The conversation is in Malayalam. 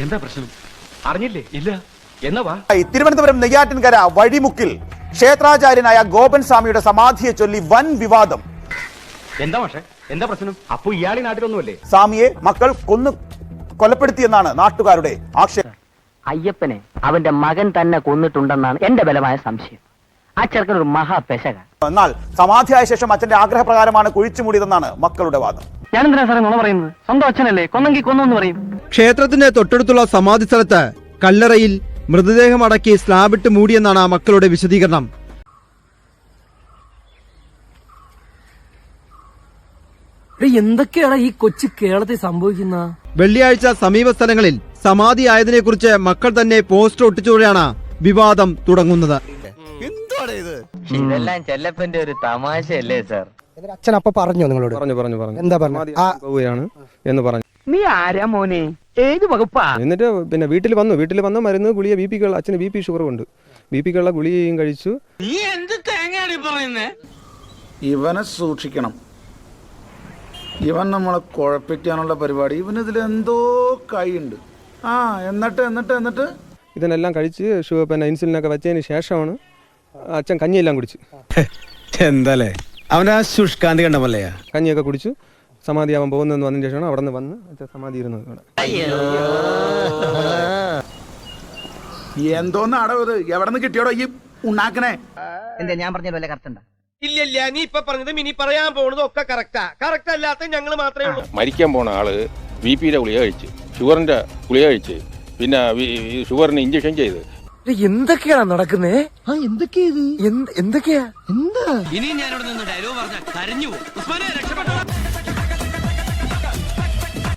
എന്താ പ്രശ്നം? അറിഞ്ഞില്ലേ? ഇല്ല. എന്നാ വാ. തിരുവനന്തപുരം നെയ്യാറ്റിൻകര വഴിമുക്കിൽ ക്ഷേത്രാചാര്യനായ ഗോപൻ സ്വാമിയുടെ സമാധിയെ ചൊല്ലി വൻ വിവാദം. എന്താ പക്ഷേ എന്താ പ്രശ്നം? അപ്പൊ ഇയാളി നാട്ടിലൊന്നുമല്ലേ? സ്വാമിയെ മക്കൾ കൊലപ്പെടുത്തിയെന്നാണ് നാട്ടുകാരുടെ ആക്ഷേപം. അയ്യപ്പനെ അവന്റെ മകൻ തന്നെ കൊന്നിട്ടുണ്ടെന്നാണ് എന്റെ ബലമായ സംശയം. ആ ചെറുക്കൻ ഒരു മഹാപെശക. എന്നാൽ സമാധിയായ ശേഷം അച്ഛന്റെ ആഗ്രഹപ്രകാരമാണ് കുഴിച്ചു മൂടിയതെന്നാണ് മക്കളുടെ വാദം. ഞാനെന്തിനാ സാറേ നുണ പറയുന്നത്? സ്വന്തം അച്ഛനല്ലേ, കൊന്നെങ്കിൽ കൊന്നു പറയും. ക്ഷേത്രത്തിന്റെ തൊട്ടടുത്തുള്ള സമാധി സ്ഥലത്ത് കല്ലറയിൽ മൃതദേഹം അടക്കി സ്ലാബിട്ട് മൂടിയെന്നാണ് മക്കളുടെ വിശദീകരണം. എന്തൊക്കെയാണ് ഈ കൊച്ചു കേരളത്തിൽ സംഭവിക്കുന്ന? വെള്ളിയാഴ്ച സമീപ സ്ഥലങ്ങളിൽ സമാധി ആയതിനെക്കുറിച്ച് മക്കൾ തന്നെ പോസ്റ്റർ ഒട്ടിച്ചതോടെയാണ് വിവാദം തുടങ്ങുന്നത്. ഇതെല്ലാം ചെല്ലപ്പന്റെ ഒരു തമാശയല്ലേ സാർ? അച്ഛൻ അപ്പൊ പറഞ്ഞോ നിങ്ങളോട്? പറഞ്ഞു. എന്താ പറഞ്ഞു എന്ന് പറഞ്ഞു. നീ ആരാ മോനെ? ഏത് വകുപ്പാ? എന്നിട്ട് പിന്നെ വീട്ടിൽ വന്ന് മരുന്ന് ഗുളിക അച്ഛന് BP ഷുഗർ ഉണ്ട്. BPക്കുള്ള ഗുളികയും കഴിച്ചു. നീ എന്ത് തേങ്ങയാണ് പറയുന്നേ? ഇവനെ സൂക്ഷിക്കണം. ഇവൻ നമ്മളെ കുഴപ്പിക്കാനുള്ള പരിപാടി. ഇവനിതിലെന്തോ കൈയുണ്ട്. എന്നിട്ട് ഇതിനെല്ലാം കഴിച്ച് പിന്നെ ഇൻസുലിനൊക്കെ വെച്ചതിന് ശേഷമാണ് അച്ഛൻ കഞ്ഞിയെല്ലാം കുടിച്ചു. എന്താലേ അവന്റെ ആ ശുഷ്കാന്തി കണ്ടമല്ലേ? കഞ്ഞിയൊക്കെ കുടിച്ചു സമാധിയാവാൻ പോകുന്നതെന്ന് വന്നതിന് ശേഷമാണ് അവിടെ നിന്ന് വന്ന് അച്ഛൻ സമാധി ഇരുന്നത്. എന്തോന്നാടോ ഇത്? എവിടെ നിന്ന് കിട്ടിയോടോ ഈ ഉണ്ടാക്കണേ? എന്താ ഞാൻ പറഞ്ഞ പോലെ കറക്റ്റ്? ഇല്ല, നീ ഇപ്പൊ പറഞ്ഞതും ഇനി പറയാൻ പോകുന്നതും ഒക്കെ കറക്റ്റ് അല്ലാത്ത ഞങ്ങൾ മാത്രമേ ഉള്ളൂ. മരിക്കാൻ പോണ ആള് BP-യുടെ ഗുളിക കഴിച്ച്, ഷുഗറിന്റെ ഗുളിക കഴിച്ച്, പിന്നെ ഷുഗറിന് ഇഞ്ചക്ഷൻ ചെയ്ത്. എന്തൊക്കെയാണ് നടക്കുന്നേ? എന്തൊക്കെയാ എന്തൊക്കെയാ? എന്താ ഇനി ഞാനിവിടെ നിന്ന് ഡയലോഗ് പറഞ്ഞ കരഞ്ഞു. ഉസ്മാനെ രക്ഷപ്പെട്ടോ.